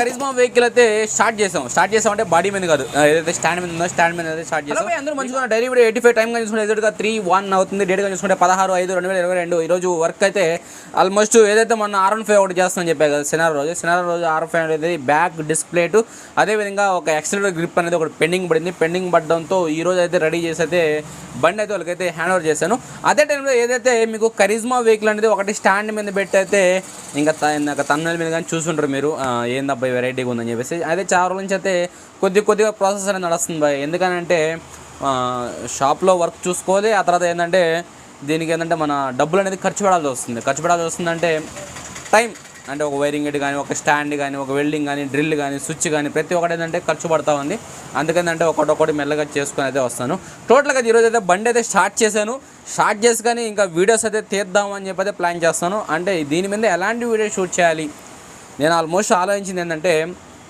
Karizma vehicle అయితే start చేసామంటే body మీద కాదు, ఏదైతే స్టాండ్ మీద ఉందో స్టాండ్ మీద అయితే స్టార్ట్ చేసాం. అందరూ మంచిగా డైలీ వీడియో 85 టైం గా చూసుకుంటే ఎదురుగా 3:01 అవుతుంది. డేట్గా చూసుకుంటే 16/5/2022. ఈరోజు వర్క్ అయితే ఆల్మోస్ట్ ఏదైతే మన R15 ఒకటి చేస్తామని చెప్పాను కదా, శనివారం రోజు R15 అనేది బ్యాక్ డిస్ప్లేట్, అదేవిధంగా ఒక ఎక్సలరేటర్ గ్రిప్ అనేది ఒకటి పెండింగ్ పడడంతో ఈ రోజు అయితే రెడీ చేసి అయితే బండి అయితే వాళ్ళకైతే హ్యాండ్ ఓవర్ చేశాను. అదే టైంలో ఏదైతే మీకు కరిజ్మా వెహికల్ అనేది ఒకటి స్టాండ్ మీద పెట్టి అయితే ఇంకా తమిళ మీద కానీ చూసుంటారు మీరు, ఏందబ్బా వెరైటీగా ఉందని చెప్పేసి. అదే చాలా రోజుల నుంచి అయితే కొద్దిగా ప్రాసెస్ అనేది నడుస్తుంది బాయ్. ఎందుకనంటే షాప్లో వర్క్ చూసుకోవాలి, ఆ తర్వాత ఏంటంటే దీనికి ఏంటంటే మన డబ్బులు అనేది ఖర్చు పడాల్సి వస్తుందంటే టైం అంటే ఒక వైరింగ్ ఎడ్ కానీ, ఒక స్టాండ్ కానీ, ఒక వెల్డింగ్ కానీ, డ్రిల్ కానీ, స్విచ్ కానీ ప్రతి ఒక్కటి ఏంటంటే ఖర్చు పడతా ఉంది. అందుకని ఒకటి మెల్లగా చేసుకుని అయితే వస్తాను. టోటల్గా ఈరోజు అయితే బండి అయితే స్టార్ట్ చేసి కానీ ఇంకా వీడియోస్ అయితే తీద్దామని చెప్పి అయితే ప్లాన్ చేస్తాను. అంటే దీని మీద ఎలాంటి వీడియో షూట్ చేయాలి నేను ఆల్మోస్ట్ ఆలోచించింది ఏంటంటే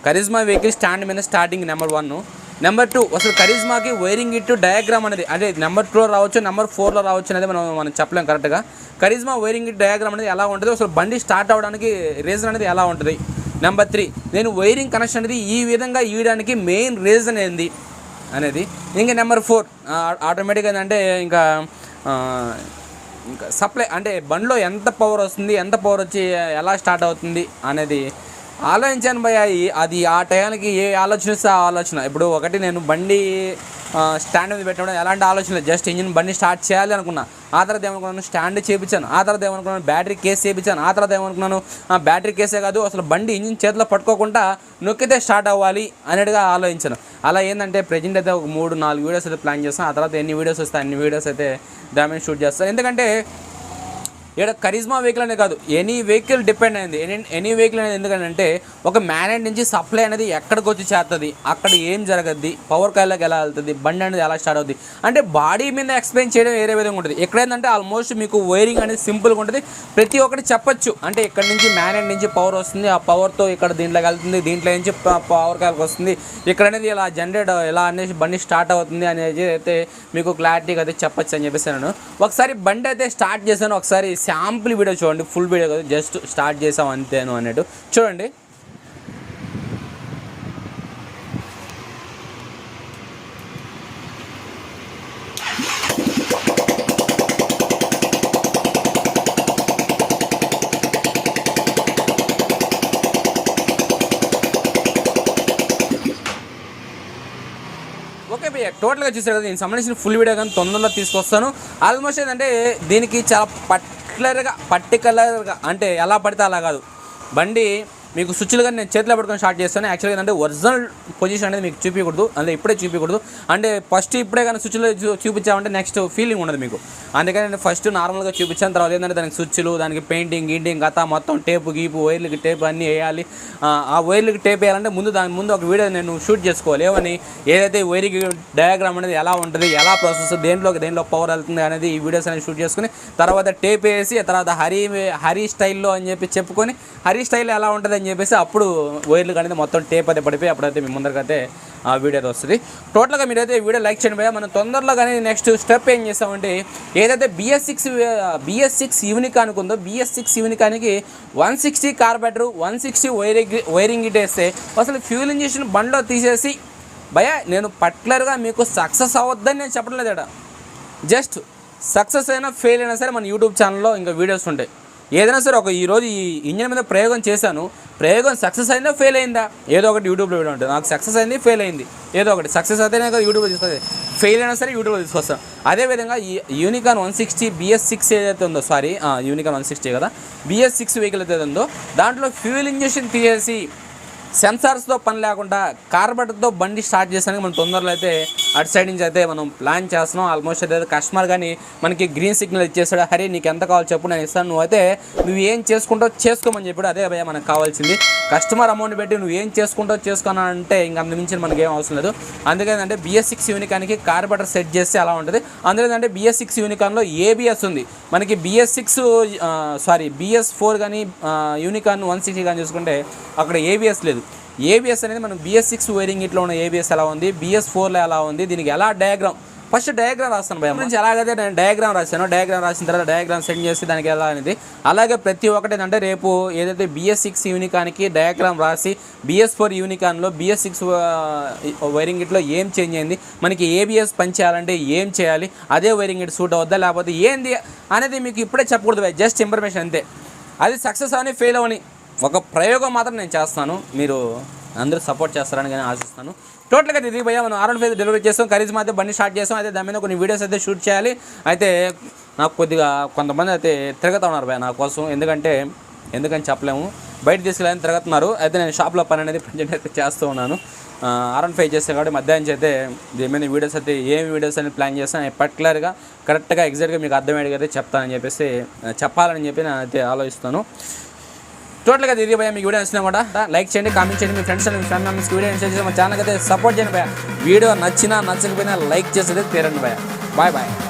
కరిజ్మా వెహికల్ స్టాండ్ మీద స్టార్టింగ్ నెంబర్ 1. నెంబర్ 2 అసలు కరిజ్మాకి వైరింగ్ ఇట్టు డయాగ్రామ్ అనేది అంటే నెంబర్ 2లో రావచ్చు, నెంబర్ 4లో రావచ్చు అనేది మనం చెప్పలేం కరెక్ట్గా. కరిజ్మా వైరింగ్ ఇట్ డయాగ్రామ్ అనేది ఎలా ఉంటుంది, అసలు బండి స్టార్ట్ అవ్వడానికి రీజన్ అనేది ఎలా ఉంటుంది. నెంబర్ 3 నేను వైరింగ్ కనెక్షన్ అనేది ఈ విధంగా ఇవ్వడానికి మెయిన్ రీజన్ ఏంది అనేది. ఇంకా నెంబర్ 4 ఆటోమేటిక్గా ఏంటంటే ఇంకా సప్లై అంటే బండిలో ఎంత పవర్ వస్తుంది, ఎంత పవర్ వచ్చి ఎలా స్టార్ట్ అవుతుంది అనేది ఆలోచించాను భయ. అది ఆ టయానికి ఏ ఆలోచన ఇస్తే ఆ ఆలోచన. ఇప్పుడు ఒకటి నేను బండి స్టాండ్ మీద పెట్టడం ఎలాంటి ఆలోచన లేదు, జస్ట్ ఇంజిన్ బండి స్టార్ట్ చేయాలి అనుకున్నా. ఆ తర్వాత ఏమనుకున్నాను స్టాండ్ చేయించాను, ఆ తర్వాత ఏమనుకున్నాను బ్యాటరీ కేసు చేయించాను, ఆ తర్వాత ఏమనుకున్నాను బ్యాటరీ కేసే కాదు అసలు బండి ఇంజిన్ చేతిలో పట్టుకోకుండా నొక్కితే స్టార్ట్ అవ్వాలి అనేట్టుగా ఆలోచించాను. అలా ఏంటంటే ప్రెజెంట్ అయితే ఒక 3-4 వీడియోస్ అయితే ప్లాన్ చేస్తాను. ఆ తర్వాత ఎన్ని వీడియోస్ వస్తాయి అన్ని వీడియోస్ అయితే దాని మీద షూట్ చేస్తాను. ఎందుకంటే ఇక్కడ కరిజ్మా వెహికల్ అనేది కాదు, ఎనీ వెహికల్ డిపెండ్ అయింది. ఎనీ వెహికల్ అనేది ఎందుకంటే ఒక మ్యానెట్ నుంచి సప్లై అనేది ఎక్కడికి వచ్చి చేస్తుంది, అక్కడ ఏం జరగద్ది, పవర్ కాయిల్లోకి ఎలా వెళ్తుంది, బండి అనేది ఎలా స్టార్ట్ అవుతుంది అంటే బాడీ మీద ఎక్స్ప్లెయిన్ చేయడం వేరే విధంగా ఉంటుంది. ఎక్కడైందంటే ఆల్మోస్ట్ మీకు వైరింగ్ అనేది సింపుల్గా ఉంటుంది, ప్రతి ఒక్కటి చెప్పచ్చు. అంటే ఇక్కడ నుంచి మ్యానెట్ నుంచి పవర్ వస్తుంది, ఆ పవర్తో ఇక్కడ దీంట్లోకి వెళ్తుంది, దీంట్లో నుంచి పవర్ కాయిల్కి వస్తుంది, ఇక్కడ అనేది ఇలా జనరేట్ ఎలా అనేసి బండి స్టార్ట్ అవుతుంది అనేది అయితే మీకు క్లారిటీగా అయితే చెప్పచ్చు అని చెప్పేసి నేను ఒకసారి బండి అయితే స్టార్ట్ చేశాను. ఒకసారి శాంపుల్ వీడియో చూడండి, ఫుల్ వీడియో కాదు, జస్ట్ స్టార్ట్ చేసాం అంతేను అన్నట్టు చూడండి. ఓకే భయ్య, టోటల్గా చూసారు కదా, దీనికి సంబంధించిన ఫుల్ వీడియో కానీ తొందరలో తీసుకొస్తాను. ఆల్మోస్ట్ ఏంటంటే దీనికి చాలా పర్టికులర్గా అంటే ఎలా పడితే అలా కాదు, బండి మీకు స్విచ్లు కానీ నేను చేతిలో పట్టుకొని స్టార్ట్ చేస్తాను. యాక్చువల్గా ఏంటంటే ఒరిజినల్ పొజిషన్ అనేది మీకు చూపించకూడదు, అంటే ఇప్పుడే చూపించకూడదు. అంటే ఫస్ట్ ఇప్పుడే కానీ స్విచ్లో చూపించామంటే నెక్స్ట్ ఫీలింగ్ ఉండదు మీకు. అందుకని నేను ఫస్ట్ నార్మల్గా చూపించాను. తర్వాత ఏంటంటే దానికి స్విచ్లు, దానికి పెయింటింగ్ గత మొత్తం టేపు వైర్లకి టేపు అన్నీ వేయాలి. ఆ వైర్లకి టేప్ వేయాలంటే దాని ముందు ఒక వీడియో నేను షూట్ చేసుకోవాలి. ఏమని ఏదైతే వైరింగ్ డయాగ్రామ్ అనేది ఎలా ఉంటుంది, ఎలా ప్రాసెస్, దేంట్లో పవర్ వెళ్తుంది అనేది ఈ వీడియోస్ అనేది షూట్ చేసుకుని తర్వాత టేప్ వేసి తర్వాత హరి స్టైల్లో అని చెప్పుకొని హరి స్టైల్ ఎలా ఉంటుంది అని చెప్పేసి అప్పుడు వైర్లు అనేది మొత్తం టేప్ అయితే పడిపోయి అప్పుడైతే మీ ముందరికైతే ఆ వీడియో అయితే వస్తుంది. టోటల్గా మీరైతే వీడియో లైక్ చేయండి భయ్యా. మనం తొందరలో కానీ నెక్స్ట్ స్టెప్ ఏం చేస్తామంటే ఏదైతే BS6 యూనికాన్ ఉందో BS6 యూనికాన్కి 160 కార్బెటర్ 160 వైరింగ్ ఇట్ వేస్తే అసలు ఫ్యూల్ ఇంజెక్షన్ బండ్లో తీసేసి భయ్యా నేను పర్టికులర్గా మీకు సక్సెస్ అవ్వద్దని నేను చెప్పడం లేదు. జస్ట్ సక్సెస్ అయినా ఫెయిల్ అయినా సరే మన యూట్యూబ్ ఛానల్లో ఇంకా వీడియోస్ ఉంటాయి. ఏదైనా సరే ఈరోజు ఈ ఇంజిన్ మీద ప్రయోగం చేశాను, ప్రయోగం సక్సెస్ అయిందా ఫెయిల్ అయిందా ఏదో ఒకటి యూట్యూబ్లో వీడియో ఉంటుంది. నాకు సక్సెస్ అయింది ఫెయిల్ అయింది ఏదో ఒకటి, సక్సెస్ అయితేనే కదా యూట్యూబ్లో తీసుకొస్తుంది, ఫెయిల్ అయినా సరే యూట్యూబ్లో తీసుకొస్తాను. అదేవిధంగా ఈ యూనికాన్ 160 BS6 ఏదైతే ఉందో యూనికాన్ 160 కదా BS6 వెహికల్ అయితే ఉందో దాంట్లో ఫ్యూయల్ ఇంజెక్షన్ తీసేసి సెన్సార్స్తో పని లేకుండా కార్బెటర్తో బండి స్టార్ట్ చేసానికి మనం తొందరలో అయితే అటు సైడ్ నుంచి అయితే మనం ప్లాన్ చేస్తున్నాం. ఆల్మోస్ట్ అయితే కస్టమర్ కానీ మనకి గ్రీన్ సిగ్నల్ ఇచ్చేస్తాడు, హరి నీకు ఎంత కావాలో చెప్పు నేను ఇస్తాను, నువ్వు ఏం చేసుకుంటావు చేసుకోమని చెప్పాడు. అదే భయ్య మనకు కావాల్సింది, కస్టమర్ అమౌంట్ పెట్టి నువ్వు ఏం చేసుకుంటావు చేసుకున్నా అంటే ఇంకా అంత మించి మనకి ఏం అవసరం లేదు. అందుకేంటంటే BS6 యూనికాన్కి కార్బెటర్ సెట్ చేస్తే అలా ఉంటుంది. అందుకేంటంటే BS6 యూనికాన్లో ABS ఉంది. మనకి BS4 కానీ యూనికాన్ 160 కానీ చూసుకుంటే అక్కడ ABS లేదు. ABS అనేది మనం BS6 వైరింగ్ ఇట్లా ఉన్న ABS ఎలా ఉంది, BS4లో ఎలా ఉంది, దీనికి ఎలా డయాగ్రామ్ ఫస్ట్ డయాగ్రామ్ రాస్తాను భయ నుంచి ఎలాగైతే నేను డయాగ్రామ్ రాశాను, డయాగ్రామ్ రాసిన తర్వాత డయాగ్రామ్ సెండ్ చేసి దానికి ఎలా అనేది అలాగే ప్రతి ఒక్కటి ఏంటంటే రేపు ఏదైతే BS6 యూనికాన్కి డయాగ్రామ్ రాసి BS4 యూనికాన్లో BS6 వైరింగ్ ఇట్లో ఏం చేంజ్ అయింది, మనకి ABS పని చేయాలంటే ఏం చేయాలి, అదే వైరింగ్ ఇట్ సూట్ అవుద్దా లేకపోతే ఏంది అనేది మీకు ఇప్పుడే చెప్పకూడదు భయ, జస్ట్ ఇన్ఫర్మేషన్ అంతే. అది సక్సెస్ అని ఫెయిల్ అవని ఒక ప్రయోగం మాత్రం నేను చేస్తాను, మీరు అందరూ సపోర్ట్ చేస్తారని కానీ ఆశిస్తాను. టోటల్గా ఇది భయ్యా మనం R15 డెలివరీ చేస్తాం, ఖరీదు మాత్రం బండి స్టార్ట్ చేస్తాం. అయితే దాని మీద కొన్ని వీడియోస్ అయితే షూట్ చేయాలి. అయితే నాకు కొద్దిగా కొంతమంది అయితే తిరుగుతూ ఉన్నారు భయ్యా నా కోసం, ఎందుకని చెప్పలేము, బయట తీసుకెళ్ళని తిరుగుతున్నారు. అయితే నేను షాప్లో పని అనేది ప్రజెంట్ అయితే చేస్తూ ఉన్నాను. R15 చేస్తాను కాబట్టి మధ్యాహ్నం అయితే దీని మీద వీడియోస్ అయితే ఏమి వీడియోస్ అనేది ప్లాన్ చేస్తాను పర్టికులర్గా కరెక్ట్గా ఎగ్జాక్ట్గా మీకు అర్థమయ్యేది అయితే చెప్తానని చెప్పేసి చెప్పాలని చెప్పి నేను అయితే ఆలోచిస్తాను. టోటల్గా ఇది భయ్యా మీకు వీడియో నచ్చినా కూడా లైక్ చేయండి, కామెంట్ చేయండి, మీ ఫ్రెండ్స్ అండ్ ఫ్యామిలీ మెంబర్స్కి వీడియో చేసి మా ఛానల్కి అయితే సపోర్ట్ చేయండి భయ్యా. వీడియో నచ్చినా నచ్చకపోయినా లైక్ చేసేది తీరండి భయ్యా. Bye bye.